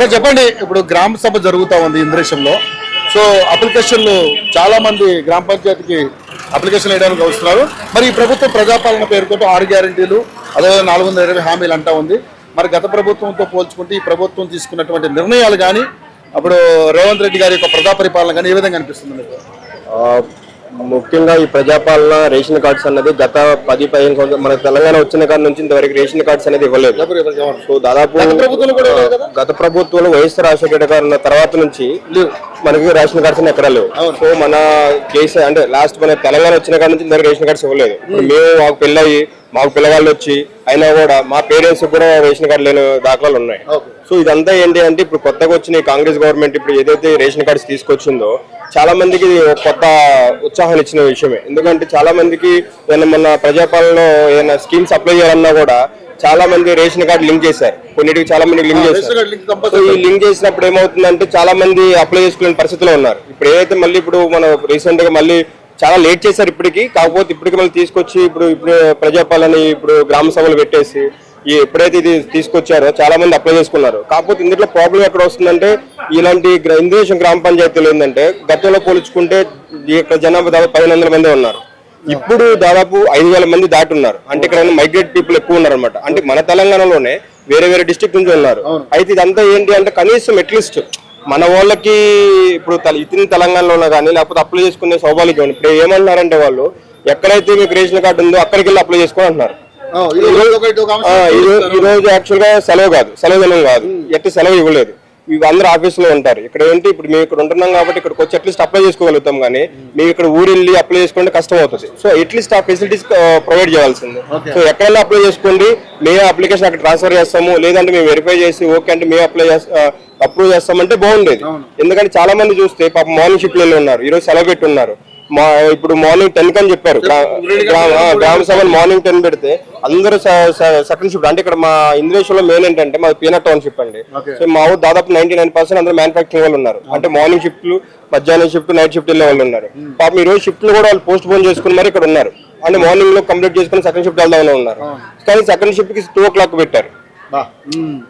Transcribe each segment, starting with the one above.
Sir చెప్పండి, ఇప్పుడు గ్రామ సభ జరుగుతూ ఉంది ఇంద్రేశంలో. సో అప్లికేషన్లు చాలా మంది గ్రామ పంచాయతీకి అప్లికేషన్ వేయడానికి వస్తున్నారు. మరి ఈ ప్రభుత్వం ప్రజాపాలన పేరుతో 6 గ్యారెంటీలు అదే 420 హామీలు అంటా ఉంది. మరి గత ప్రభుత్వంతో పోల్చుకుంటే ఈ ప్రభుత్వం తీసుకున్నటువంటి నిర్ణయాలు కానీ అప్పుడు రేవంత్ రెడ్డి గారి యొక్క ప్రజా పరిపాలన కానీ ఏ విధంగా అనిపిస్తుంది మీకు? ముఖ్యంగా ఈ ప్రజాపాలన రేషన్ కార్డ్స్ అన్నది గత 10-15 సంవత్సరాలు మన తెలంగాణ వచ్చిన కాడ నుంచి ఇంతవరకు రేషన్ కార్డ్స్ అనేది ఇవ్వలేదు. సో దాదాపు గత ప్రభుత్వంలో వైఎస్ఆర్ రాజశేఖర గారు ఉన్న తర్వాత నుంచి మనకి రేషన్ కార్డ్స్ ఎక్కడ లేవు. సో మన కేసీఆర్ అంటే లాస్ట్ మన తెలంగాణ వచ్చిన కాడ నుంచి ఇంతవరకు రేషన్ కార్డ్స్ ఇవ్వలేదు. మేము మాకు పెళ్ళయి మాకు పిల్లగాళ్ళు వచ్చి అయినా కూడా మా పేరెంట్స్ కూడా రేషన్ కార్డు లేని దాఖలాలు ఉన్నాయి. సో ఇదంతా ఏంటి అంటే ఇప్పుడు కొత్తగా వచ్చిన కాంగ్రెస్ గవర్నమెంట్ ఇప్పుడు ఏదైతే రేషన్ కార్డ్స్ తీసుకొచ్చిందో చాలా మందికి కొత్త ఉత్సాహం ఇచ్చిన విషయమే. ఎందుకంటే చాలా మందికి ఏదైనా మన ప్రజాపాలనలో ఏదైనా స్కీమ్స్ అప్లై చేయాలన్నా కూడా చాలా మంది రేషన్ కార్డు లింక్ చేశారు, కొన్నిటికి చాలా మంది లింక్ చేశారు. సో ఈ లింక్ చేసినప్పుడు ఏమవుతుందంటే చాలా మంది అప్లై చేసుకునే పరిస్థితిలో ఉన్నారు. ఇప్పుడు ఏదైతే మళ్ళీ ఇప్పుడు మనం రీసెంట్ గా మళ్ళీ చాలా లేట్ చేశారు ఇప్పటికి, కాకపోతే ఇప్పటికి మళ్ళీ తీసుకొచ్చి ఇప్పుడు ప్రజాపాలన ఇప్పుడు గ్రామ సభలు పెట్టేసి ఎప్పుడైతే ఇది తీసుకొచ్చారో చాలా మంది అప్లై చేసుకున్నారు. కాకపోతే ఇందులో ప్రాబ్లం ఎక్కడ వస్తుందంటే ఇలాంటి ఇంద్రేశం గ్రామ పంచాయతీలు ఏంటంటే గతంలో పోల్చుకుంటే ఇక్కడ జనాభా దాదాపు 1500 మంది ఉన్నారు. ఇప్పుడు దాదాపు 5000 మంది దాటి ఉన్నారు. అంటే ఇక్కడ మైగ్రేట్ పీపుల్ ఎక్కువ ఉన్నారు అనమాట. అంటే మన తెలంగాణలోనే వేరే వేరే డిస్ట్రిక్ట్ నుంచి ఉన్నారు. అయితే ఇదంతా ఏంటి అంటే కనీసం అట్లీస్ట్ మన వాళ్ళకి ఇప్పుడు ఇతని తెలంగాణలో కానీ లేకపోతే అప్లై చేసుకునే సౌభాగ్యం ఇప్పుడు ఏమన్నారంటే వాళ్ళు ఎక్కడైతే మీకు రేషన్ కార్డు ఉందో అక్కడికి వెళ్ళి అప్లై చేసుకోని అంటున్నారు. ఈ రోజు యాక్చువల్ గా సెలవు కాదు, సెలవు దినం కాదు, ఎట్టి సెలవు ఇవ్వలేదు. ఇవి అందరూ ఆఫీసులో ఉంటారు. ఇక్కడ ఏంటి ఇప్పుడు మేము ఇక్కడ ఉంటున్నాం కాబట్టి ఇక్కడికి వచ్చి అట్లీస్ట్ అప్లై చేసుకోగలుగుతాం, కానీ మేము ఇక్కడ ఊరు వెళ్ళి అప్లై చేసుకుంటే కష్టం అవుతుంది. సో అట్లీస్ట్ ఆ ఫెసిలిటీస్ ప్రొవైడ్ చేయాల్సింది. సో ఎక్కడైనా అప్లై చేసుకోండి, మేము అప్లికేషన్ అక్కడ ట్రాన్స్ఫర్ చేస్తాము, లేదంటే మేము వెరిఫై చేసి ఓకే అంటే మేము అప్రూవ్ చేస్తామంటే బాగుండేది. ఎందుకంటే చాలా మంది చూస్తే పాప మార్నింగ్ షిఫ్ట్ లో ఉన్నారు, ఈరోజు సెలవు పెట్టి ఉన్నారు. ఇప్పుడు మార్నింగ్ 10 అని చెప్పారు గ్రామ సభలు మార్నింగ్ 10 పెడితే అందరూ సెకండ్ షిఫ్ట్. అంటే ఇక్కడ మా ఇంద్రేశ్వరంలో మెయిన్ ఏంటంటే మా పీనట్ టౌన్షిప్ అండి. సో మా ఊరు దాదాపు 99% అందరూ మ్యానుఫాక్చరింగ్ వాళ్ళు ఉన్నారు. అంటే మార్నింగ్ షిఫ్ట్లు, మధ్యాహ్నం షిఫ్ట్, నైట్ షిఫ్ట్ వెళ్ళే వాళ్ళు ఉన్నారు. పాపం ఈ రోజు షిఫ్ట్లు కూడా వాళ్ళు పోస్ట్ పోన్ చేసుకుని మరి ఇక్కడ ఉన్నారు. అంటే మార్నింగ్ లో కంప్లీట్ చేసుకుని సెకండ్ షిఫ్ట్ వెళ్దామని ఉన్నారు. కానీ సెకండ్ షిఫ్ట్ కి 2 o'clock పెట్టారు.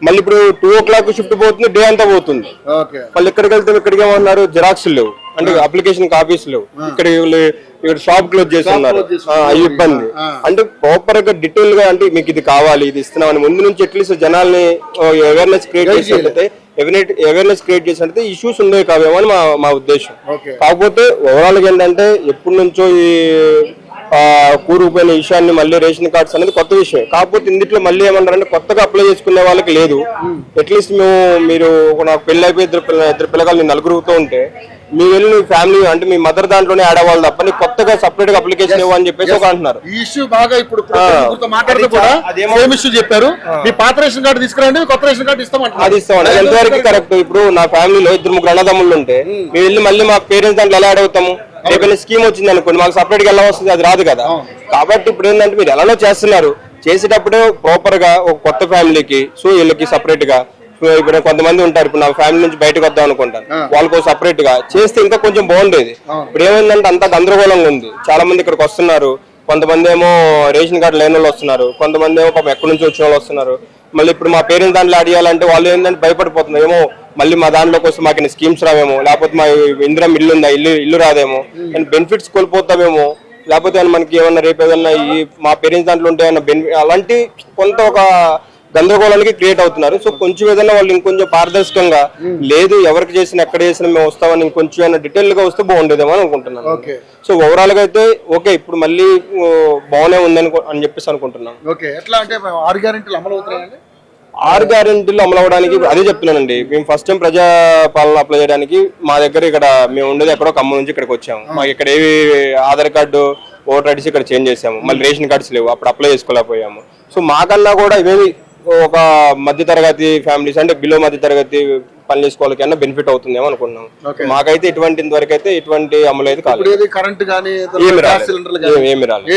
మళ్ళీ ఇప్పుడు 2 o'clock షిఫ్ట్ పోతుంది, డే అంతా పోతుంది. మళ్ళీ ఇక్కడికి వెళ్తే ఇక్కడికి ఏమన్నారు జిరాక్స్ లేవు, అంటే అప్లికేషన్ కాపీస్ లేవు, ఇక్కడ షాప్ క్లోజ్ చేస్తున్నారు. ఇబ్బంది అంటే ప్రాపర్ గా డీటెయిల్ గా అంటే మీకు ఇది కావాలి ఇది ఇస్తున్నామని ముందు నుంచి అట్లీస్ట్ జనాల్ని అవేర్నెస్ క్రియేట్ చేసినట్లయితే చేసినట్లయితే ఇష్యూస్ ఉండేవి కావేమో అని మా ఉద్దేశం. కాకపోతే ఓవరాల్ గా ఏంటంటే ఎప్పటి నుంచో ఈ కూరుకుపోయిన విషయాన్ని మళ్ళీ రేషన్ కార్డ్స్ అనేది కొత్త విషయం. కాకపోతే ఇందులో మళ్ళీ ఏమన్నారంటే కొత్తగా అప్లై చేసుకునే వాళ్ళకి లేదు. అట్లీస్ట్ మీరు నాకు పెళ్లి అయిపోయి ఇద్దరు పిల్లగాళ్ళు 4 ఉంటే మీ వెళ్ళి మీ ఫ్యామిలీ అంటే మీ మదర్ దాంట్లోనే యాడ్ అవ్వాలి తప్ప నీకు కొత్తగా సపరేట్ గా అప్లికేషన్ ఇవ్వని చెప్పేసి ఒక అంటున్నారు. ఈ ఇష్యూ బాగా ఇప్పుడు మాట్లాడుతూ కూడా సేమ్ ఇష్యూ చెప్పారు. మీ పాత రేషన్ కార్డు తీసుకురండి, కొత్త రేషన్ కార్డు ఇస్తామంటారు. అది ఇస్తామండి. ఎంతవరకు కరెక్ట్? ఇప్పుడు నా ఫ్యామిలీలో 2-3 అన్నదమ్ములు ఉంటే మేము వెళ్ళి మళ్ళీ మా పేరెంట్స్ దాంట్లో ఎలా యాడ్ అవుతాము? రేపైనా స్కీమ్ వచ్చింది అనుకోండి, మాకు సపరేట్ గా ఎలా వస్తుంది? అది రాదు కదా. కాబట్టి ఇప్పుడు ఏంటంటే మీరు ఎలానో చేస్తున్నారు, చేసేటప్పుడే ప్రాపర్ గా ఒక కొత్త ఫ్యామిలీకి సో వీళ్ళకి సపరేట్ గా ఇప్పుడు కొంతమంది ఉంటారు, ఇప్పుడు నా ఫ్యామిలీ నుంచి బయటకు వద్దాం అనుకుంటాను, వాళ్ళకు సపరేట్ గా చేస్తే ఇంకా కొంచెం బాగుండేది. ఇప్పుడు ఏమైందంటే అంతా గందరగోళంగా ఉంది. చాలా మంది ఇక్కడికి వస్తున్నారు, కొంతమంది ఏమో రేషన్ కార్డు లేని వాళ్ళు వస్తున్నారు, కొంతమంది ఏమో పాపం ఎక్కడి నుంచి వచ్చిన వాళ్ళు వస్తున్నారు. మళ్ళీ ఇప్పుడు మా పేరెంట్స్ దాంట్లో అడిగాలంటే వాళ్ళు ఏంటంటే భయపడిపోతున్నారు, ఏమో మళ్ళీ మా దాంట్లోకి వస్తే మాకు స్కీమ్స్ రావేమో, లేకపోతే మా ఇందిరం ఇల్లు ఉందా, ఇల్లు రాదేమో, బెనిఫిట్స్ కోల్పోతామేమో, లేకపోతే మనకి ఏమన్నా రేపు ఏదన్నా ఈ మా పేరెంట్స్ దాంట్లో ఉంటే ఏమన్నా బెనిఫిట్ అలాంటి కొంత ఒక గందరగోళానికి క్రియేట్ అవుతున్నారు. సో కొంచెం ఏదైనా వాళ్ళు ఇంకొంచెం పారదర్శకంగా లేదు ఎవరికి చేసినా ఎక్కడ చేసినా మేము వస్తామని ఇంకొంచెం డీటెయిల్ గా వస్తే బాగుండేదేమో అని అనుకుంటున్నాను. సో ఓవరాల్ గా అయితే ఓకే ఇప్పుడు మళ్ళీ బాగానే ఉందని అని చెప్పేసి అనుకుంటున్నాం. 6 గ్యారెంటీలు అమలు అవుతాయండి. 6 గ్యారెంటీలు అమలు అవడానికి అదే చెప్తున్నానండి. మేము ఫస్ట్ టైం ప్రజాపాలన అప్లై చేయడానికి మా దగ్గర ఇక్కడ మేము ఉండేది ఎక్కడో ఖమ్మం నుంచి ఇక్కడికి వచ్చాము. మాకు ఇక్కడ ఏవి ఆధార్ కార్డు ఓటర్ ఐడీస్ ఇక్కడ చేంజ్ చేసాము, మళ్ళీ రేషన్ కార్డ్స్ లేవు, అప్పుడు అప్లై చేసుకోలేకపోయాము. సో మాకన్నా కూడా ఇవేవి ఒక మధ్యతరగతి ఫ్యామిలీస్ అంటే బిలో మధ్యతరగతి పని చేసుకోవాలకైనా బెనిఫిట్ అవుతుందేమో అనుకున్నాం. మాకైతే ఇటువంటి ఇంతవరకు అయితే ఇటువంటి అమలు అయితే కాలేదు. కరెంట్ కానీ ఏమి రాలేదు.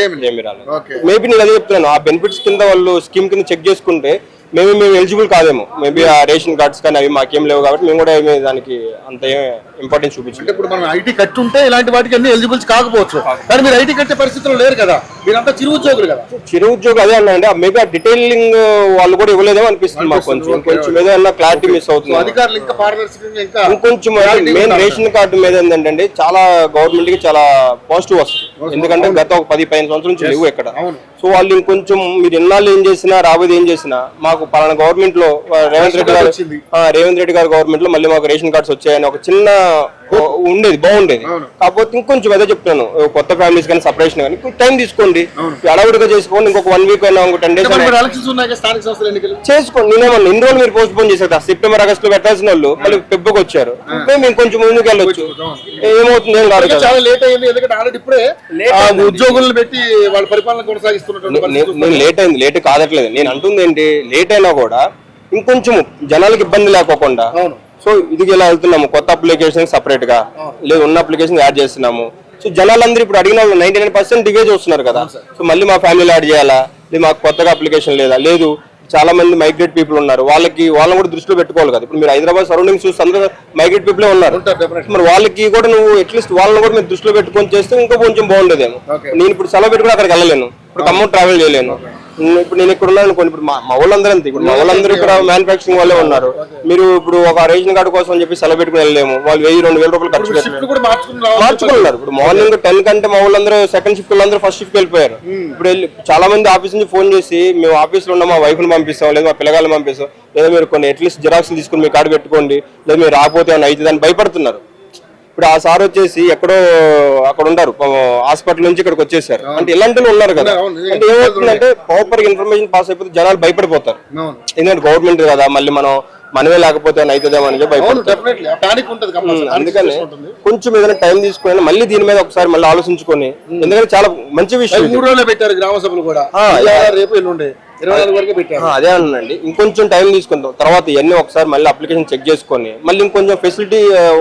మేబీ నేను అదే చెప్తున్నాను, ఆ బెనిఫిట్స్ కింద వాళ్ళు స్కీమ్ కింద చెక్ చేసుకుంటే మేము ఎలిజిబుల్ కాదేమో. మేబీ ఆ రేషన్ కార్డ్స్ కానీ అవి మాకేం లేవు కాబట్టి మేము కూడా ఏమి దానికి అంత ఇంపార్టెన్స్ చూపించాం. ఇప్పుడు మనం ఐటీ కట్టి ఉంటే ఇలాంటి వాటికి అన్ని ఎలిజిబుల్స్ కాకపోవచ్చు, కానీ మీరు ఐటీ కట్టే పరిస్థితుల్లో లేరు కదా, మీరంతా చిరు ఉద్యోగులు కదా. చిరు ఉద్యోగులు అదే అన్నాండి, మేబీ ఆ డీటెయిలింగ్ వాళ్ళు కూడా ఇవ్వలేదేమో అనిపిస్తుంది మాకు. కొంచెం ఏదైనా క్లారిటీ మిస్ అవుతుంది. అధికారులు ఇంకా పారదర్శకంగా ఇంకొంచెం మెయిన్ రేషన్ కార్డు మీద ఏంటంటే చాలా గవర్నమెంట్ కి చాలా పాజిటివ్ వస్తుంది. ఎందుకంటే గత ఒక 10-15 సంవత్సరాల నుంచి లేవు ఎక్కడ. సో వాళ్ళు ఇంకొంచెం మీరు ఎన్నాళ్ళు ఏం చేసినా రాబోయేది ఏం చేసినా మాకు పలానా గవర్నమెంట్ లో రేవంత్ రెడ్డి గారు గవర్నమెంట్ లో మళ్ళీ మాకు రేషన్ కార్డ్స్ వచ్చాయని ఒక చిన్న ఉండేది, బాగుండేది. కాకపోతే ఇంకొంచెం అదే చెప్తున్నాను, కొత్త ఫ్యామిలీస్ కానీ సపరేషన్ కానీ టైం తీసుకోండి, అడవుడిగా చేసుకోండి. ఇంకొక 1 వీక్ అయినా 10 డేస్ చేసుకోండి. నేనేమన్నా ఇన్ని రోజులు మీరు పోస్ట్ పోన్ చేసేదా, సెప్టెంబర్ ఆగస్ట్ లో పెట్టాల్సిన వాళ్ళు మళ్ళీ ఫిబ్రవరికి వచ్చారు. మేము కొంచెం ముందుకు వెళ్ళొచ్చు, ఏమవుతుంది ఏం కాదు. చాలా లేట్ అయింది, ఎందుకంటే ఆల్రెడీ ఇప్పుడే ఉద్యోగులను పెట్టి వాళ్ళ పరిపాలన కొనసాగిస్తున్నారు. నేను లేట్ కాదట్లేదు, నేను అంటుంది ఏంటి, లేట్ అయినా కూడా ఇంకొంచెం జనాలకు ఇబ్బంది లేకోకుండా. సో ఇది ఇలా వెళ్తున్నాము, కొత్త అప్లికేషన్ సపరేట్ గా లేదు, ఉన్న అప్లికేషన్ యాడ్ చేస్తున్నాము. సో జనాలందరూ ఇప్పుడు అడిగిన 99% ఇవే చూస్తున్నారు కదా. సో మళ్ళీ మా ఫ్యామిలీలో యాడ్ చేయాలా, లేదు మాకు కొత్తగా అప్లికేషన్ లేదా, లేదు చాలా మంది మైగ్రేట్ పీపుల్ ఉన్నారు, వాళ్ళని కూడా దృష్టిలో పెట్టుకోవాలి కదా. ఇప్పుడు మీరు హైదరాబాద్ సరౌండింగ్స్ చూస్తే అందరూ మైగ్రేట్ పీపుల్ ఉన్నారు. మరి వాళ్ళకి కూడా నువ్వు అట్లీస్ట్ వాళ్ళని కూడా మీరు దృష్టిలో పెట్టుకొని చేస్తే ఇంకా కొంచెం బాగుండేదేమో. నేను ఇప్పుడు సెలవు పెట్టుకుని అక్కడికి వెళ్ళలేను, ఇప్పుడు ఖమ్మం ట్రావెల్ చేయలేను. ఇప్పుడు నేను ఇక్కడ ఉన్నాను అనుకోండి, ఇప్పుడు మా వాళ్ళందరూ అంతే. ఇప్పుడు మా వాళ్ళందరూ ఇక్కడ మ్యానుఫాక్చరింగ్ వాళ్ళే ఉన్నారు. మీరు ఇప్పుడు ఒక రేషన్ కార్డు కోసం చెప్పి సెలవు పెట్టుకుని వెళ్ళలేము. వాళ్ళు 1000-2000 రూపాయలు ఖర్చు పెట్టుకున్నారు, మార్చుకున్నారు. ఇప్పుడు మార్నింగ్ 10 కంటే మా వాళ్ళందరూ సెకండ్ షిఫ్ట్ వాళ్ళందరూ ఫస్ట్ షిఫ్ట్ వెళ్ళిపోయారు. ఇప్పుడు చాలా మంది ఆఫీస్ నుంచి ఫోన్ చేసి మేము ఆఫీస్ లో ఉన్న మా వైఫ్ ని పంపిస్తాం, లేదా మా పిల్లగాళ్ళని పంపిస్తాం, లేదా మీరు కొన్ని అట్లీస్ట్ జిరాక్స్ తీసుకుని మీ కార్డు పెట్టుకోండి, లేదా మీరు రాకపోతే ఏమైనా అయితే అని భయపడుతున్నారు. ఇప్పుడు ఆ సార్ వచ్చేసి ఎక్కడో అక్కడ ఉంటారు, హాస్పిటల్ నుంచి ఇక్కడికి వచ్చేసారు అంటే ఇలాంటి ఉన్నారు కదా. అంటే ఏమవుతుందంటే ప్రాపర్ ఇన్ఫర్మేషన్ పాస్ అయిపోతే జనాలు భయపడిపోతారు. ఎందుకంటే గవర్నమెంట్ కదా, మళ్ళీ మనమే లేకపోతే అవుతుందేమో అని భయపడతారు. అందుకని కొంచెం ఏదైనా టైం తీసుకుని మళ్ళీ దీని మీద ఒకసారి మళ్ళీ ఆలోచించుకొని, ఎందుకంటే చాలా మంచి విషయం. 3 రోజులు పెట్టారు గ్రామ సభలు కూడా, రేపు ఎల్లుండే 24 వరకు పెట్టారు. అదే అనండి, ఇంకొంచెం టైం తీసుకుంటాం. తర్వాత ఇవన్నీ ఒకసారి మళ్ళీ అప్లికేషన్ చెక్ చేసుకొని మళ్ళీ ఇంకొంచెం ఫెసిలిటీ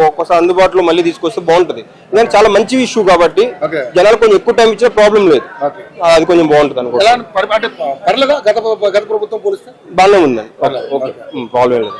ఒక్కసారి అందుబాటులో మళ్ళీ తీసుకొస్తే బాగుంటది. ఎందుకంటే చాలా మంచి ఇష్యూ కాబట్టి జనాలు కొంచెం ఎక్కువ టైం ఇచ్చినా ప్రాబ్లం లేదు, అది కొంచెం బాగుంటది అనుకో. గత ప్రభుత్వం పోలిస్తే బాగానే ఉందండి, ప్రాబ్లం లేదు.